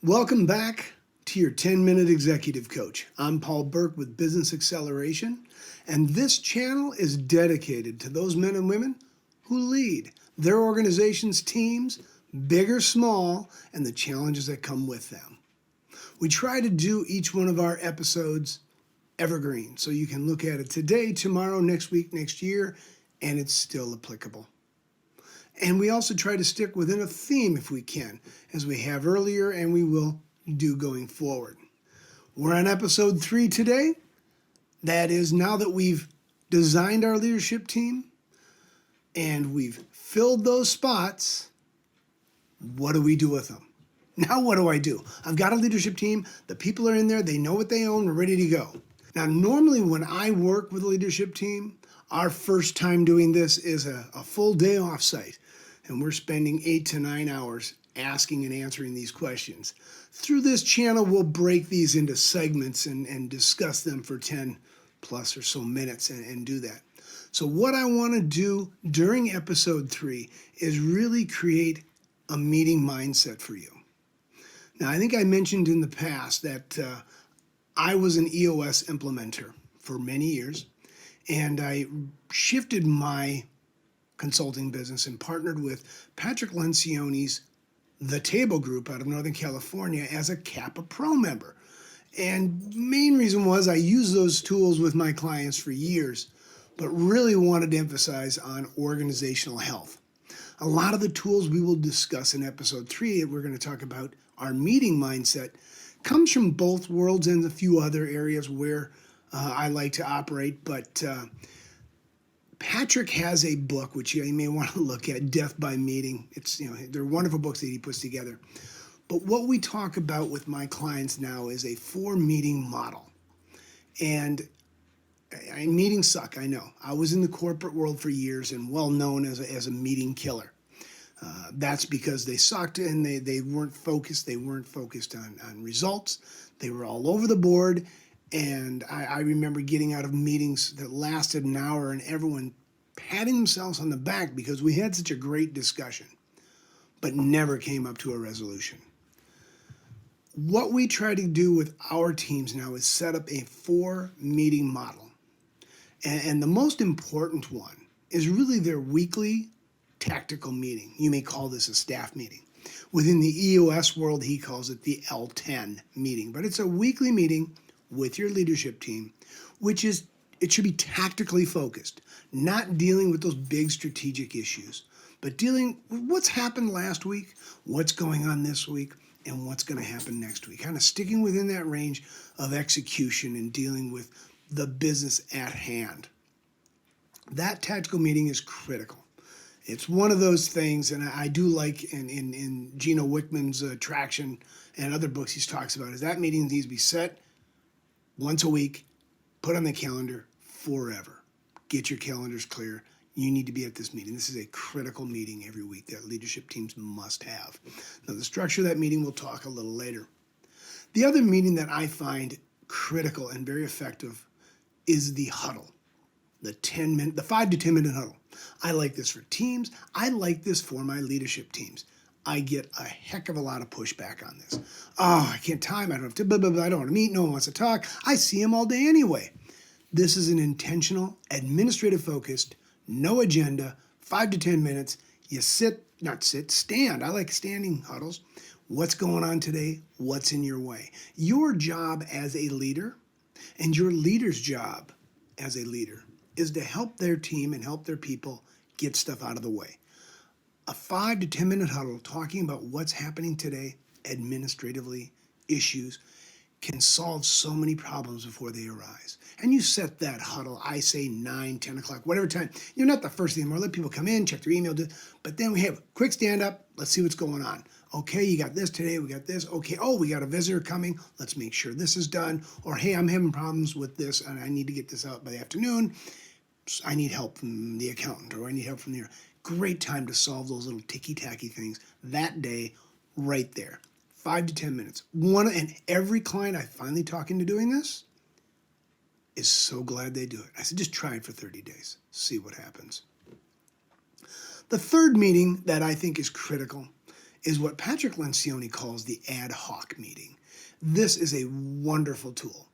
Welcome back to your 10-Minute Executive Coach. I'm Paul Burke with Business Acceleration, and this channel is dedicated to those men and women who lead their organizations, teams, big or small, and the challenges that come with them. We try to do each one of our episodes evergreen, so you can look at it today, tomorrow, next week, next year, and it's still applicable. And we also try to stick within a theme if we can, as we have earlier and we will do going forward. We're on episode 3 today. That is, now that we've designed our leadership team and we've filled those spots, what do we do with them? Now what do I do? I've got a leadership team. The people are in there. They know what they own. We're ready to go. Now, normally when I work with a leadership team, our first time doing this is a full day off-site. And we're spending 8 to 9 hours asking and answering these questions. Through this channel, we'll break these into segments and discuss them for 10 plus or so minutes and do that. So what I want to do during episode 3 is really create a meeting mindset for you. Now, I think I mentioned in the past that I was an EOS implementer for many years, and I shifted my consulting business and partnered with Patrick Lencioni's The Table Group out of Northern California as a Kappa Pro member. And main reason was I used those tools with my clients for years, but really wanted to emphasize on organizational health. A lot of the tools we will discuss in episode 3, we're going to talk about our meeting mindset, comes from both worlds and a few other areas where I like to operate, but Patrick has a book, which you may want to look at, Death by Meeting. They're wonderful books that he puts together. But what we talk about with my clients now is a 4-meeting model. And meetings suck, I know. I was in the corporate world for years and well known as a meeting killer. That's because they sucked and they weren't focused. They weren't focused on results. They were all over the board. And I remember getting out of meetings that lasted an hour and everyone patting themselves on the back because we had such a great discussion, but never came up to a resolution. What we try to do with our teams now is set up a 4-meeting model. And the most important one is really their weekly tactical meeting. You may call this a staff meeting. Within the EOS world, he calls it the L10 meeting, but it's a weekly meeting with your leadership team, it should be tactically focused, not dealing with those big strategic issues, but dealing with what's happened last week, what's going on this week, and what's going to happen next week. Kind of sticking within that range of execution and dealing with the business at hand. That tactical meeting is critical. It's one of those things, and I do like in Gino Wickman's Traction and other books he talks about, is that meeting needs to be set once a week, put on the calendar forever. Get your calendars clear. You need to be at this meeting. This is a critical meeting every week that leadership teams must have. Now, the structure of that meeting we'll talk a little later. The other meeting that I find critical and very effective is the huddle, the 5 to 10 minute huddle. I like this for teams. I like this for my leadership teams. I get a heck of a lot of pushback on this. Oh, I can't time. I don't have to, blah, blah, blah. I don't want to meet. No one wants to talk. I see them all day anyway. This is an intentional, administrative focused, no agenda, 5 to 10 minutes. You stand. I like standing huddles. What's going on today? What's in your way? Your job as a leader and your leader's job as a leader is to help their team and help their people get stuff out of the way. A 5 to 10 minute huddle talking about what's happening today, administratively, issues, can solve so many problems before they arise. And you set that huddle, I say 9, 10 o'clock, whatever time. You're not the first thing in the morning. Let people come in, check their email. But then we have a quick stand up. Let's see what's going on. Okay, you got this today. We got this. Okay, we got a visitor coming. Let's make sure this is done. Or, hey, I'm having problems with this and I need to get this out by the afternoon. I need help from the accountant or I need help from the... Great time to solve those little ticky-tacky things that day right there. 5 to 10 minutes. And every client I finally talk into doing this is so glad they do it. I said, just try it for 30 days. See what happens. The third meeting that I think is critical is what Patrick Lencioni calls the ad hoc meeting. This is a wonderful tool.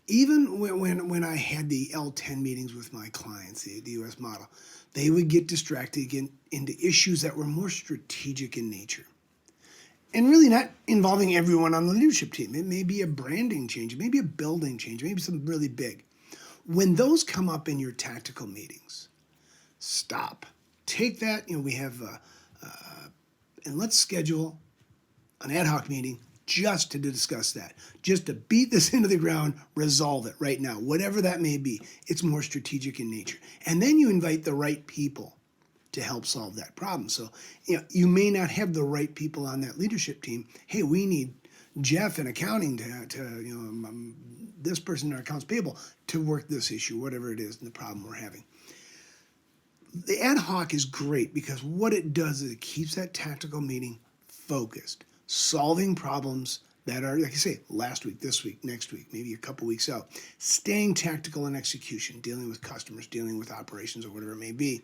Even when I had the L10 meetings with my clients, the US model, they would get distracted into issues that were more strategic in nature. And really not involving everyone on the leadership team. It may be a branding change, it may be a building change, maybe something really big. When those come up in your tactical meetings, stop. Take that, we have, and let's schedule an ad hoc meeting just to discuss that, just to beat this into the ground, resolve it right now, whatever that may be. It's more strategic in nature. And then you invite the right people to help solve that problem. So, you may not have the right people on that leadership team. Hey, we need Jeff in accounting to this person in our accounts payable to work this issue, whatever it is, and the problem we're having. The ad hoc is great because what it does is it keeps that tactical meeting focused, solving problems that are, like I say, last week, this week, next week, maybe a couple weeks out, staying tactical in execution, dealing with customers, dealing with operations or whatever it may be,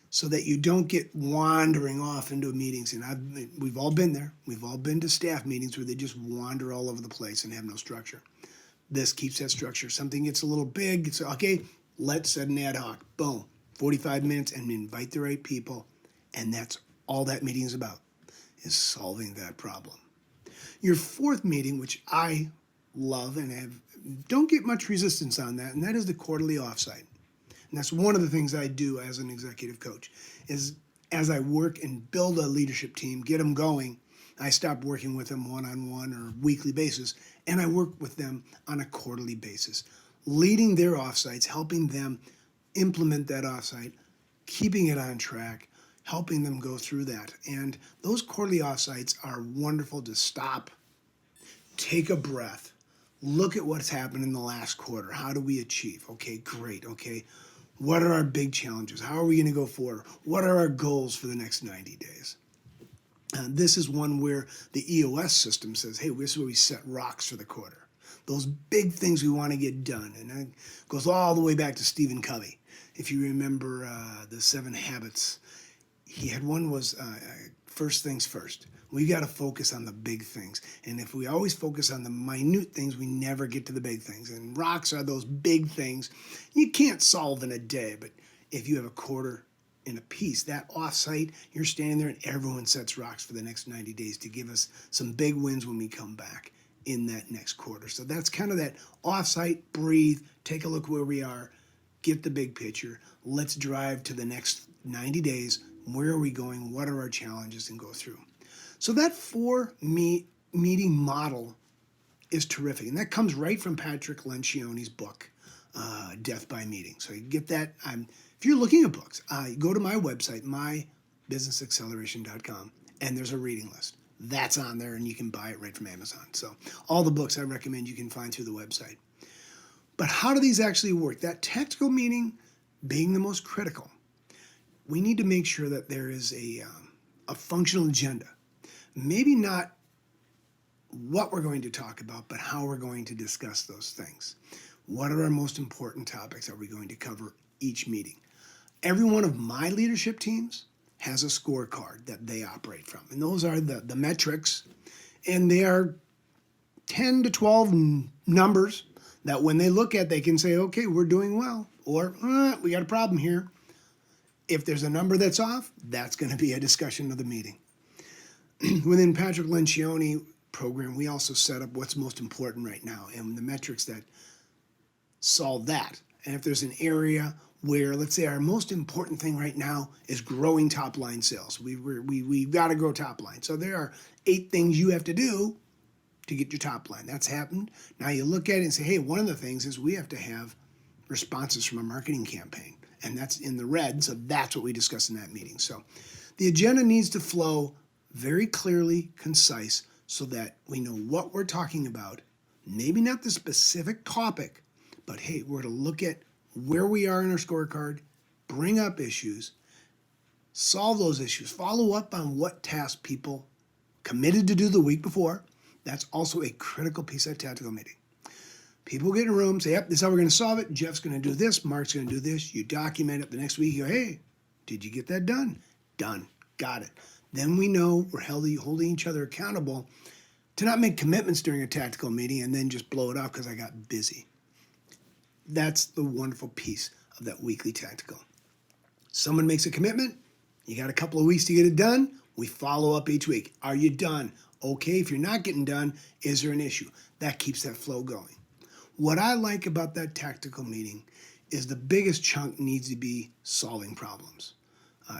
so that you don't get wandering off into meetings. And we've all been there. We've all been to staff meetings where they just wander all over the place and have no structure. This keeps that structure. Something gets a little big, it's okay, let's set an ad hoc. Boom, 45 minutes and invite the right people. And that's all that meeting is about, is solving that problem. Your fourth meeting, which I love and don't get much resistance on that, and that is the quarterly offsite. And that's one of the things I do as an executive coach, is as I work and build a leadership team, get them going, I stop working with them one-on-one or weekly basis, and I work with them on a quarterly basis, leading their offsites, helping them implement that offsite, keeping it on track, helping them go through that. And those quarterly offsites are wonderful to stop, take a breath, look at what's happened in the last quarter. How do we achieve? Okay, great. Okay, what are our big challenges? How are we going to go forward? What are our goals for the next 90 days? This is one where the EOS system says, hey, this is where we set rocks for the quarter. Those big things we want to get done. And it goes all the way back to Stephen Covey. If you remember the 7 Habits, he had one was first things first. We got to focus on the big things. And if we always focus on the minute things, we never get to the big things. And rocks are those big things you can't solve in a day. But if you have a quarter in a piece, that offsite, you're standing there and everyone sets rocks for the next 90 days to give us some big wins when we come back in that next quarter. So that's kind of that offsite, breathe, take a look where we are, get the big picture. Let's drive to the next 90 days. Where are we going? What are our challenges? And go through. So that 4 meeting model is terrific. And that comes right from Patrick Lencioni's book, Death by Meeting. So you get that. If you're looking at books, go to my website, mybusinessacceleration.com, and there's a reading list. That's on there, and you can buy it right from Amazon. So all the books I recommend you can find through the website. But how do these actually work? That tactical meeting being the most critical, we need to make sure that there is a functional agenda. Maybe not what we're going to talk about, but how we're going to discuss those things. What are our most important topics are we going to cover each meeting? Every one of my leadership teams has a scorecard that they operate from. And those are the metrics. And they are 10 to 12 numbers that when they look at, they can say, okay, we're doing well. Or we got a problem here. If there's a number that's off, that's going to be a discussion of the meeting. Within Patrick Lencioni program, we also set up what's most important right now and the metrics that solve that. And if there's an area where, let's say, our most important thing right now is growing top line sales, we've got to grow top line. So there are 8 things you have to do to get your top line. That's happened. Now you look at it and say, hey, one of the things is we have to have responses from a marketing campaign. And that's in the red, so that's what we discuss in that meeting. So the agenda needs to flow very clearly, concise, so that we know what we're talking about. Maybe not the specific topic, but hey, we're to look at where we are in our scorecard, bring up issues, solve those issues, follow up on what tasks people committed to do the week before. That's also a critical piece of tactical meeting. People get in a room, say, yep, this is how we're going to solve it. Jeff's going to do this. Mark's going to do this. You document it. The next week, you go, hey, did you get that done? Done. Got it. Then we know we're holding each other accountable to not make commitments during a tactical meeting and then just blow it off because I got busy. That's the wonderful piece of that weekly tactical. Someone makes a commitment, you got a couple of weeks to get it done, we follow up each week. Are you done? Okay, if you're not getting done, is there an issue? That keeps that flow going. What I like about that tactical meeting is the biggest chunk needs to be solving problems.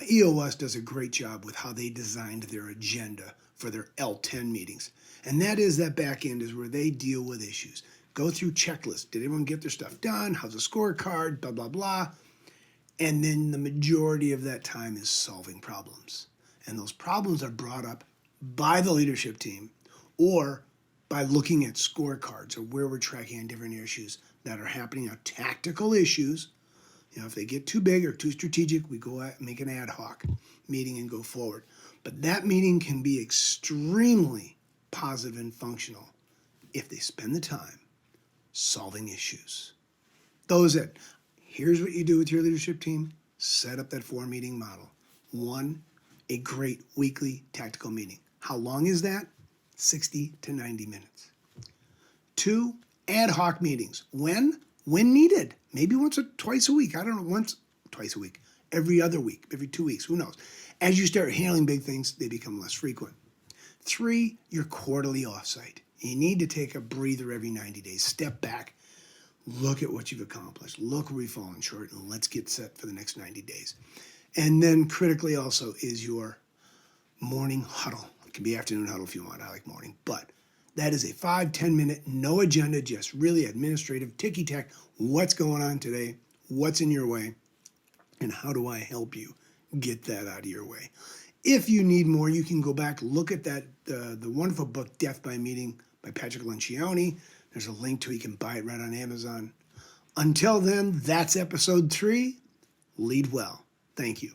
EOS does a great job with how they designed their agenda for their L10 meetings. And that is that back end is where they deal with issues. Go through checklists. Did everyone get their stuff done? How's the scorecard? Blah, blah, blah. And then the majority of that time is solving problems. And those problems are brought up by the leadership team or by looking at scorecards or where we're tracking on different issues that are happening now. Tactical issues, if they get too big or too strategic, we go out and make an ad hoc meeting and go forward. But that meeting can be extremely positive and functional if they spend the time solving issues. Here's what you do with your leadership team. Set up that 4-meeting model. 1, a great weekly tactical meeting. How long is that? 60 to 90 minutes. 2, ad hoc meetings. When needed. Maybe once or twice a week. I don't know, twice a week. Every other week, every 2 weeks, who knows? As you start handling big things, they become less frequent. 3, your quarterly offsite. You need to take a breather every 90 days. Step back. Look at what you've accomplished. Look where we've fallen short, and let's get set for the next 90 days. And then critically also is your morning huddle. It can be afternoon huddle if you want. I like morning. But that is a 5-10 minute, no agenda, just really administrative, ticky-tack. What's going on today? What's in your way? And how do I help you get that out of your way? If you need more, you can go back, look at that, the wonderful book, Death by Meeting by Patrick Lencioni. There's a link to it. You can buy it right on Amazon. Until then, that's episode 3. Lead well. Thank you.